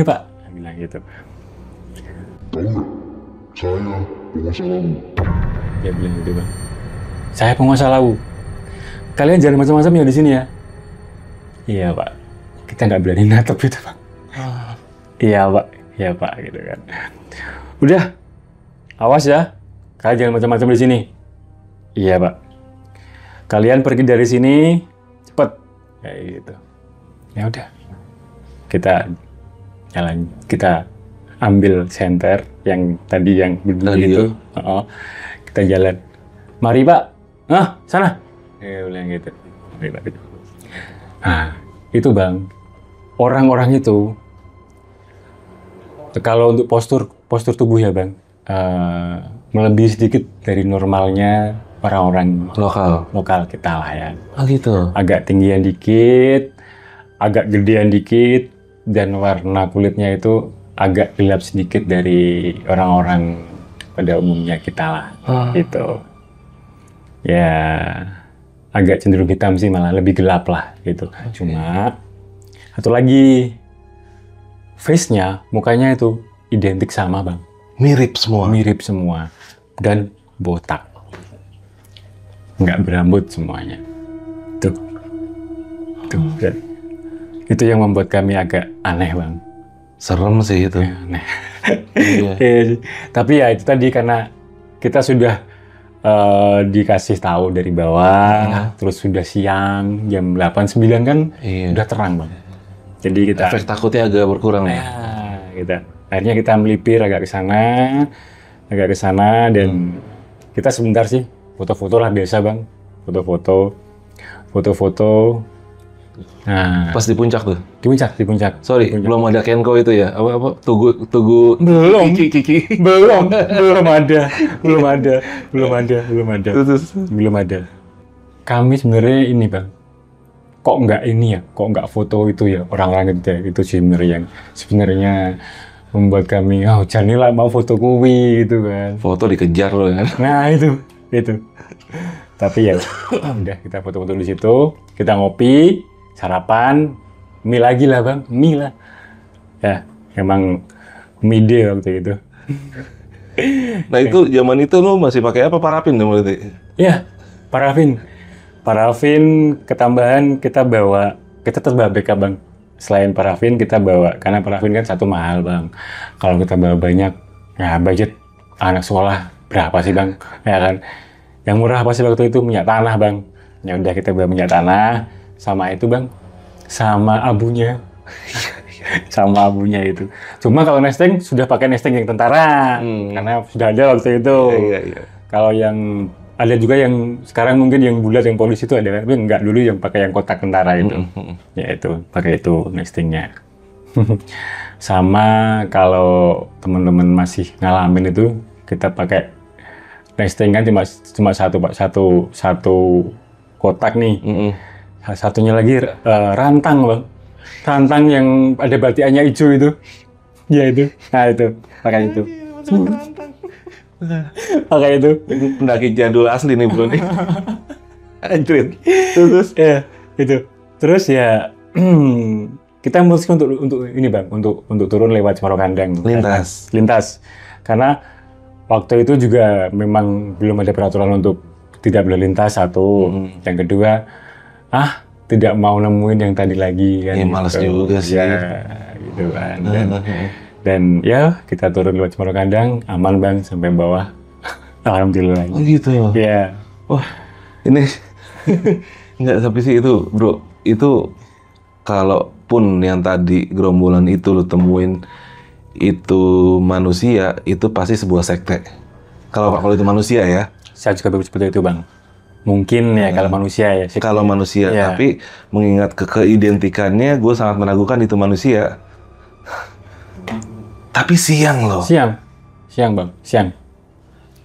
Pak. Bilang gitu. Tahu nggak? Saya penguasa laut. Dia bilang gitu Bang. Saya penguasa laut. Kalian jangan macam-macam ya di sini ya. Iya Pak. Kita nggak berani natap itu Bang. Iya Pak, gitu kan. Udah, awas ya. Kalian jangan macam-macam di sini. Iya Pak. Kalian pergi dari sini cepet. Kayak gitu. Ya udah. Kita ambil senter yang tadi yang berbunyi itu. Kita jalan. Mari Pak. Sana. Bilang gitu. Nah, itu Bang. Orang-orang itu kalau untuk postur tubuh ya Bang, melebihi sedikit dari normalnya orang-orang lokal kita lah ya. Gitu. Agak tinggian dikit, agak gedean dikit, dan warna kulitnya itu agak gelap sedikit dari orang-orang pada umumnya kita lah, gitu. Ya, agak cenderung hitam sih, malah lebih gelap lah, gitu. Cuma satu lagi, face-nya, mukanya itu identik sama Bang. Mirip semua. Mirip semua dan botak, nggak berambut semuanya. Tuh. Itu yang membuat kami agak aneh Bang. Serem sih itu. Aneh. Iya. Iya sih. Tapi ya itu tadi karena kita sudah dikasih tahu dari bawah, terus sudah siang jam 8-9 kan Iya. udah terang Bang. Jadi kita Efek takutnya agak berkurang ya. akhirnya kita melipir agak ke sana dan kita sebentar sih foto-foto lah biasa Bang, foto-foto. Nah, Pas di puncak tuh. di puncak. Sorry, belum ada Kenko itu ya? Apa? Tugu Belum. Kiki. belum ada. Terus. Belum ada. Kami sebenarnya ini Bang, kok nggak foto itu ya orang-orang itu sih sebenarnya membuat kami, Jani lah mau foto kuwi gitu kan. Foto dikejar loh kan. Nah itu. Tapi ya udah kita foto-foto di situ, kita ngopi, sarapan, mie lagi lah Bang, mie lah. Ya emang mide waktu itu. Nah itu zaman itu lo masih pakai apa, parafin dong berarti? Ya parafin ketambahan kita tetap bawa backup Bang. Selain parafin kita bawa, karena parafin kan satu mahal Bang. Kalau kita bawa banyak, ya budget anak sekolah berapa sih Bang? Ya kan? Yang murah apa sih waktu itu? Minyak tanah Bang. Ya udah kita bawa minyak tanah, sama itu Bang, sama abunya. Sama abunya itu. Cuma kalau nesting sudah pakai nesting yang tentara, karena sudah ada waktu itu. Iya. Kalau yang ada juga yang sekarang mungkin yang bulat yang polisi itu ada, tapi enggak, dulu yang pakai yang kotak tentara itu. Ya itu, pakai itu nestingnya. Sama kalau teman-teman masih ngalamin itu, kita pakai nesting kan cuma satu kotak nih. Satunya lagi rantang Bang. Rantang yang ada batikannya hijau itu. Ya itu. Nah itu, pakai itu. Pakai itu. Pendaki jadul asli nih bro nih. Anjrit. Terus ya itu. Terus ya kita memutuskan untuk ini Bang, untuk turun lewat Cemoro Kandang. Lintas. Karena waktu itu juga memang belum ada peraturan untuk tidak boleh lintas satu. Yang kedua, tidak mau nemuin yang tadi lagi kan. Iya, malas juga sih. Ya, gitu kan. Dan ya kita turun lewat Cemoro Kandang, aman Bang sampai bawah. Alhamdulillah. Oh gitu. Iya. Wah, ini nggak, tapi sih itu bro, itu kalaupun yang tadi gerombolan itu lo temuin itu manusia, itu pasti sebuah sekte. Kalau itu manusia ya. Saya juga berpikir seperti itu Bang. Mungkin ya kalau manusia ya. Kalau manusia, ya. Tapi mengingat keidentikannya, gue sangat meragukan itu manusia. Tapi siang loh. Siang Bang,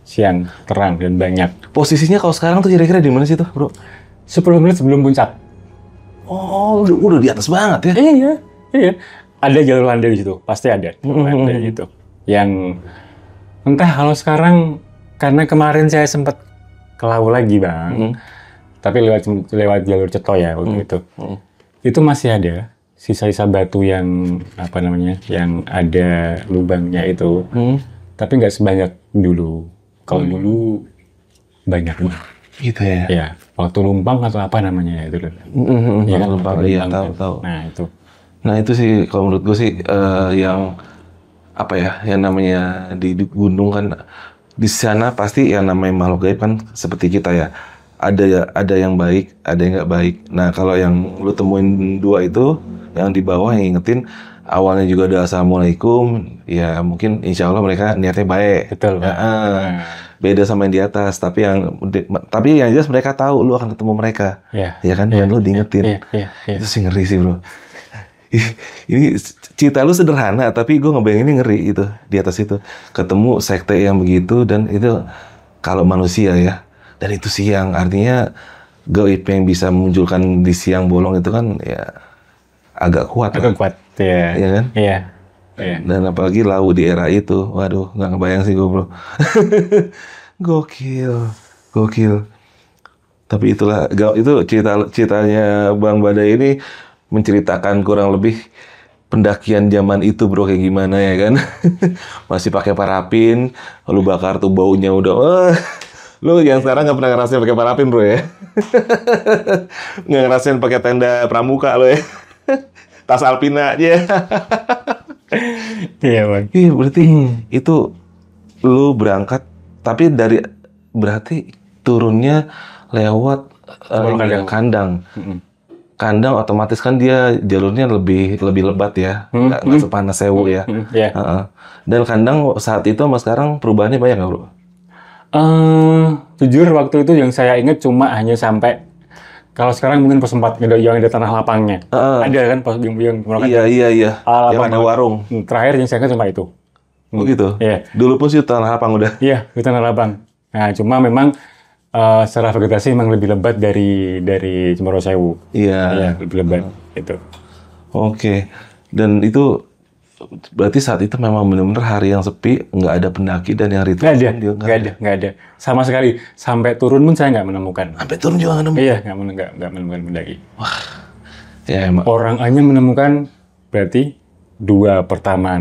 siang terang dan banyak. Posisinya kalau sekarang tuh kira-kira di mana sih tuh bro? 10 menit sebelum puncak. Oh, udah di atas banget ya? Iya. Ada jalur landai di situ, pasti ada jalur landai gitu. Yang entah kalau sekarang, karena kemarin saya sempat ke Lawu lagi Bang, tapi lewat jalur Ceto ya waktu itu. Itu masih ada sisa-sisa batu yang yang ada lubangnya itu. Tapi nggak sebanyak dulu. Kalau dulu banyak Bang. Gitu ya? Ya, waktu Lumpang atau apa namanya itu. Ya, Lumpang, iya tahu. Nah itu. Nah itu sih kalau menurut gue sih yang apa ya, yang namanya di gunung kan, di sana pasti yang namanya makhluk gaib kan seperti kita ya. Ada yang baik, ada yang nggak baik. Nah kalau yang lu temuin dua itu, yang di bawah yang ingetin awalnya juga ada assalamualaikum, ya mungkin insya Allah mereka niatnya baik. Betul. Beda sama yang di atas, tapi yang jelas mereka tahu lu akan ketemu mereka. Ya kan, dan lu diingetin. Itu sih ngeri sih bro. Ini cerita lu sederhana, tapi gue ngebayanginnya ngeri itu di atas itu. Ketemu sekte yang begitu, dan itu kalau manusia ya, dan itu siang, artinya gaib yang bisa memunculkan di siang bolong itu kan ya agak kuat. Agak kuat, Iya. ya kan? Iya. Iya. Dan apalagi Lau di era itu, waduh, nggak kebayang sih gue bro. Gokil. Tapi itulah, itu ceritanya Bang Badai ini menceritakan kurang lebih pendakian zaman itu bro, kayak gimana ya kan? Masih pakai parafin, lu bakar tuh baunya udah, wah. Lu yang sekarang nggak pernah ngerasain pakai parafin bro ya? Nggak ngerasain pakai tenda pramuka lo ya? Tas Alpina aja. Iya bang. Iya berarti itu lu berangkat, tapi berarti turunnya lewat kandang. Kandang otomatis kan dia jalurnya lebih lebat ya, nggak sepanas Sewu ya. Iya. Dan kandang saat itu sama sekarang perubahannya banyak nggak bro? Jujur waktu itu yang saya ingat cuma hanya sampai, kalau sekarang mungkin pos 4 yang ada tanah lapangnya. Ada kan pos yang Iya. Yang ada warung. Terakhir yang saya ingat cuma itu. Oh gitu? Iya. Dulu pun sih tanah lapang udah? Iya, di tanah lapang. Nah, cuma memang secara vegetasi memang lebih lebat dari Cemoro Sewu. Iya. Lebih lebat itu. Oke. Dan itu berarti saat itu memang benar-benar hari yang sepi, nggak ada pendaki dan yang retreat. Nggak ada. Sama sekali. Sampai turun pun saya nggak menemukan. Sampai turun juga nggak nemu? Iya, nggak menemukan pendaki. Wah. Ya emang. Orang hanya menemukan berarti 2 pertama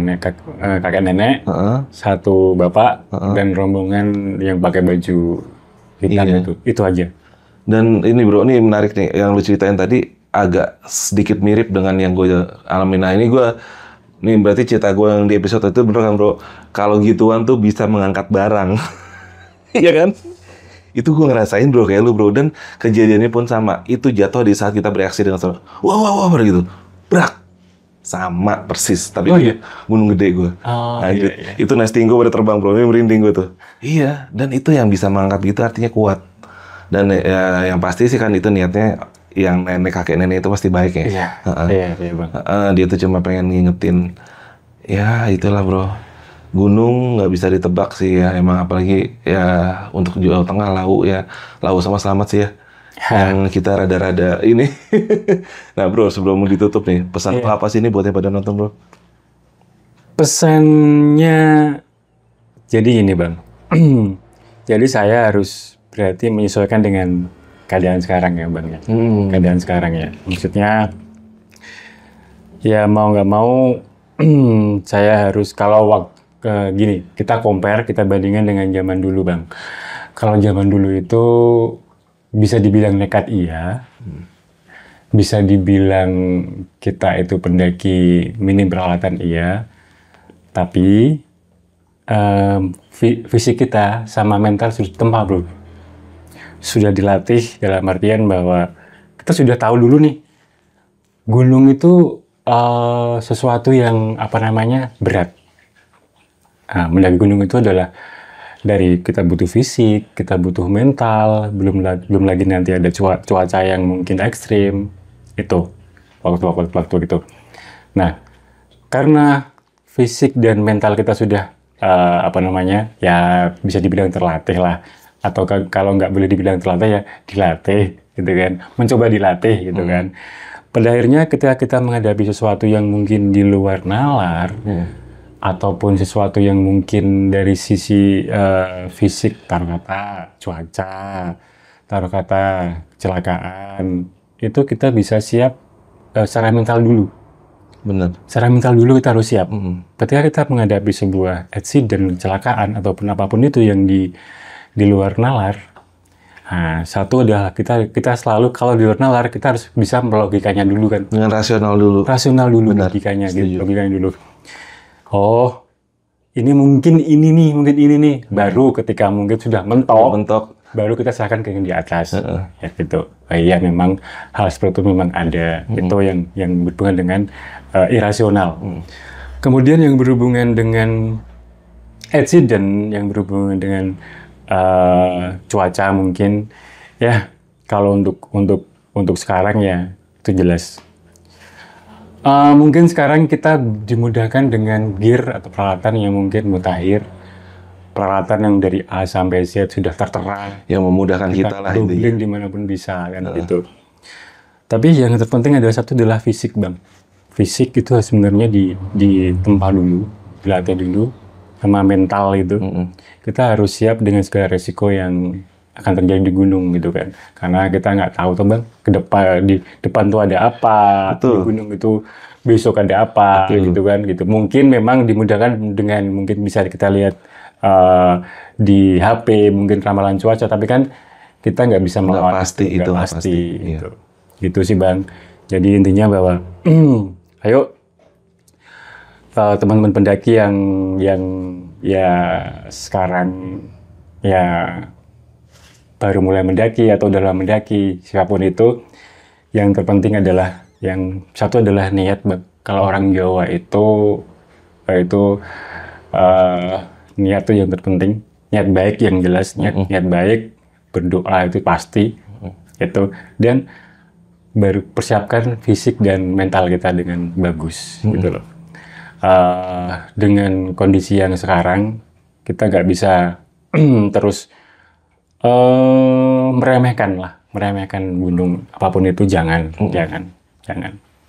kakek nenek, 1 bapak, dan rombongan yang pakai baju hitam itu aja. Dan ini bro, ini menarik nih yang lu ceritain tadi, agak sedikit mirip dengan yang gue alamin. Nah ini berarti cerita gue yang di episode itu bener kan bro, kalau gituan tuh bisa mengangkat barang. Iya kan? Itu gue ngerasain bro, kayak lu bro, dan kejadiannya pun sama. Itu jatuh di saat kita bereaksi dengan suara wah gitu, brak, sama persis, tapi gunung gede gue. Itu nesting gue pada terbang bro, ini merinding gue tuh. Iya, dan itu yang bisa mengangkat gitu artinya kuat. Dan ya, yang pasti sih kan itu niatnya yang kakek nenek itu pasti baik ya. Iya bang. Dia tuh cuma pengen ngingetin, ya itulah bro. Gunung nggak bisa ditebak sih ya, emang apalagi ya untuk Jawa Tengah Lau sama Selamat sih ya. Yang kita rada-rada ini. Nah bro, sebelum ditutup nih, pesan apa sih ini buat yang pada nonton bro? Pesannya, jadi ini bang. Jadi saya harus berarti menyesuaikan dengan keadaan sekarang ya bang ya. Keadaan sekarang ya. Maksudnya, ya mau nggak mau, saya harus kalau gini, kita compare, kita bandingkan dengan zaman dulu bang. Kalau zaman dulu itu bisa dibilang nekat iya, bisa dibilang kita itu pendaki minim peralatan iya, tapi fisik kita sama mental sudah tempa bro. Sudah dilatih dalam artian bahwa kita sudah tahu dulu nih, gunung itu sesuatu yang berat. Mendaki gunung itu adalah dari kita butuh fisik, kita butuh mental, belum lagi nanti ada cuaca yang mungkin ekstrim, itu waktu gitu. Nah, karena fisik dan mental kita sudah ya bisa dibilang terlatih lah, atau kalau nggak boleh dibilang terlatih ya dilatih, gitu kan, mencoba dilatih gitu kan. Pada akhirnya ketika kita menghadapi sesuatu yang mungkin di luar nalar, ataupun sesuatu yang mungkin dari sisi fisik, taruh kata cuaca, taruh kata kecelakaan, itu kita bisa siap secara mental dulu. Benar. Secara mental dulu kita harus siap. Ketika kita menghadapi sebuah accident, kecelakaan, ataupun apapun itu yang di luar nalar, satu adalah kita selalu kalau di luar nalar kita harus bisa melogikanya dulu kan. Dengan rasional dulu. Benar. Logikanya dulu. Oh, ini mungkin ini nih. Baru ketika mungkin sudah mentok, baru kita serahkan ke yang di atas. Ya gitu. Iya memang hal seperti itu memang ada. Itu yang berhubungan dengan irasional. Kemudian yang berhubungan dengan accident, yang berhubungan dengan cuaca mungkin, ya kalau untuk sekarang ya itu jelas. Mungkin sekarang kita dimudahkan dengan gear atau peralatan yang mungkin mutakhir, peralatan yang dari A sampai Z sudah tertera, yang memudahkan kita lah intinya. Dimanapun bisa kan itu. Tapi yang terpenting adalah satu adalah fisik bang. fisik itu sebenarnya ditempa dulu, dilatih dulu, sama mental itu. Kita harus siap dengan segala resiko yang akan terjadi di gunung gitu kan. Karena kita nggak tahu tuh Bang, di depan tuh ada apa, di gunung itu besok ada apa, gitu kan. Gitu. Mungkin memang dimudahkan dengan mungkin bisa kita lihat di HP, mungkin ramalan cuaca, tapi kan kita nggak bisa Nggak pasti itu. gitu. Gitu sih Bang. Jadi intinya bahwa ayo teman-teman pendaki yang ya sekarang ya baru mulai mendaki atau udah lama mendaki, siapapun itu, yang terpenting adalah yang satu adalah niat Bang. Kalau orang Jawa itu niat itu yang terpenting, niat baik yang jelas, niat baik, berdoa itu pasti itu, dan baru persiapkan fisik dan mental kita dengan bagus gitu loh. Dengan kondisi yang sekarang kita nggak bisa terus meremehkan gunung apapun itu, jangan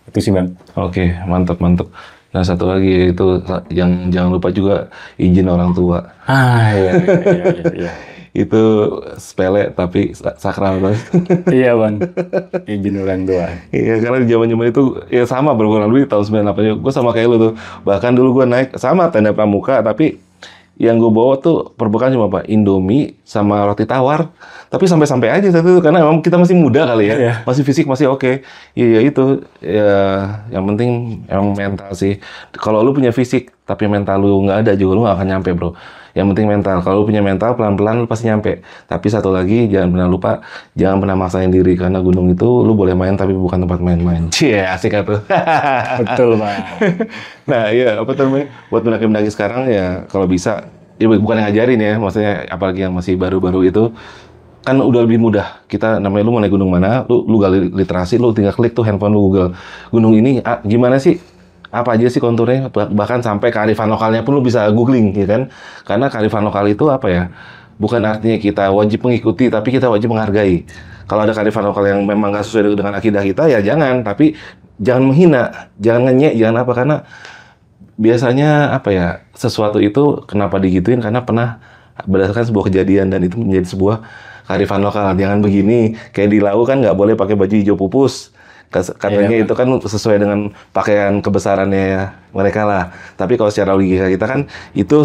itu sih Bang. Oke, mantap. Nah, satu lagi itu yang jangan lupa juga izin orang tua. Iya. Itu sepele tapi sakral banget. Iya Bang, izin orang tua. Iya, karena di zaman itu ya sama berbulan lebih tahun 98. Gue sama kayak lu tuh. Bahkan dulu gue naik sama tenda pramuka, tapi yang gue bawa tuh perbekalan cuma apa? Indomie sama roti tawar. Tapi sampai-sampai aja satu itu, karena memang kita masih muda kali ya. Masih fisik masih oke. Iya itu ya, yang penting emang mental sih. Kalau lu punya fisik tapi mental lu nggak ada juga, lu nggak akan nyampe bro. Yang penting mental. Kalau lu punya mental, pelan-pelan lu pasti nyampe. Tapi satu lagi, jangan pernah lupa, jangan pernah maksain diri, karena gunung itu lu boleh main tapi bukan tempat main-main. Cie, asik tuh. Betul Bang. Nah iya, apa namanya, buat pendaki-pendaki sekarang ya kalau bisa, ya bukan yang ngajarin ya, maksudnya apalagi yang masih baru-baru itu, kan udah lebih mudah. Kita namanya lu mau naik gunung mana, lu gali literasi, lu tinggal klik tuh handphone lu Google. Gunung ini gimana sih? Apa aja sih konturnya? Bahkan sampai kearifan lokalnya pun lu bisa googling, ya kan? Karena kearifan lokal itu apa ya? Bukan artinya kita wajib mengikuti, tapi kita wajib menghargai. Kalau ada kearifan lokal yang memang nggak sesuai dengan akidah kita, ya jangan. Tapi jangan menghina, jangan ngenyek, jangan apa, karena biasanya apa ya, sesuatu itu kenapa digituin karena pernah berdasarkan sebuah kejadian dan itu menjadi sebuah kearifan lokal. Jangan begini, kayak di Lawu kan nggak boleh pakai baju hijau pupus. Katanya itu kan sesuai dengan pakaian kebesarannya mereka lah. Tapi kalau secara logika kita kan itu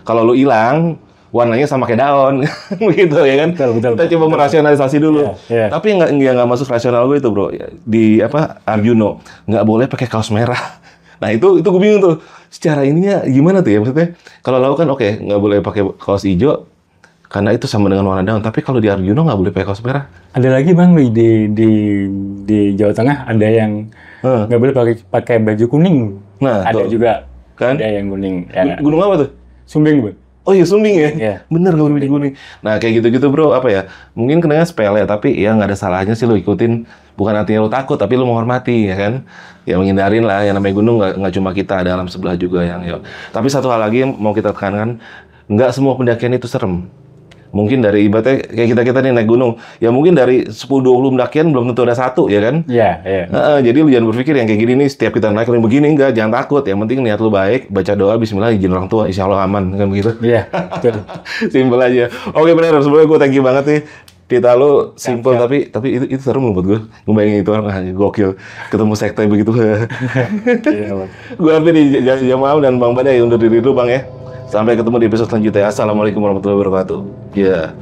kalau lu hilang warnanya sama kayak daun, begitu ya kan? Betul. Kita coba merasionalisasi dulu. Tapi nggak masuk rasional gue itu bro. Di apa Arjuno nggak boleh pakai kaos merah. Nah itu gue bingung tuh. Secara ininya gimana tuh ya, maksudnya? Kalau Lawu kan oke, nggak boleh pakai kaos hijau karena itu sama dengan warna daun. Tapi kalau di Arjuno nggak boleh pakai kaos merah. Ada lagi Bang di Jawa Tengah, ada yang nggak boleh pakai baju kuning. Nah, ada juga kan? Ada yang kuning. Ya, Gunung apa tuh? Sumbing Bang. Oh iya, Sumbing ya? Iya. Bener kalau baju kuning. Nah kayak gitu-gitu bro, apa ya? Mungkin kedengaran sepele, tapi ya nggak ada salahnya sih lo ikutin. Bukan artinya lo takut, tapi lo menghormati, ya kan? Ya menghindarin lah, yang namanya gunung nggak cuma kita, ada alam sebelah juga yang ya. Tapi satu hal lagi yang mau kita tekankan, nggak semua pendakian itu serem. Mungkin dari ibaratnya kayak kita nih naik gunung, ya mungkin dari 10-20 pendakian belum tentu ada satu, ya kan? Iya. Jadi lu jangan berpikir yang kayak gini nih, setiap kita naik begini, enggak, jangan takut. Yang penting niat lu baik, baca doa, bismillah, izin orang tua, insya Allah aman, kan begitu? Iya, betul. Simpel aja. Oke benar, sebelumnya gue thank you banget nih. Cerita lu simple, tapi itu seru buat gue. Ngebayangin itu orang gokil, ketemu sekte begitu. Iya, Bang. Gue hampir di Jamal dan Bang Badai undur diri dulu Bang ya. Sampai ketemu di episode selanjutnya. Assalamualaikum warahmatullahi wabarakatuh. Ya.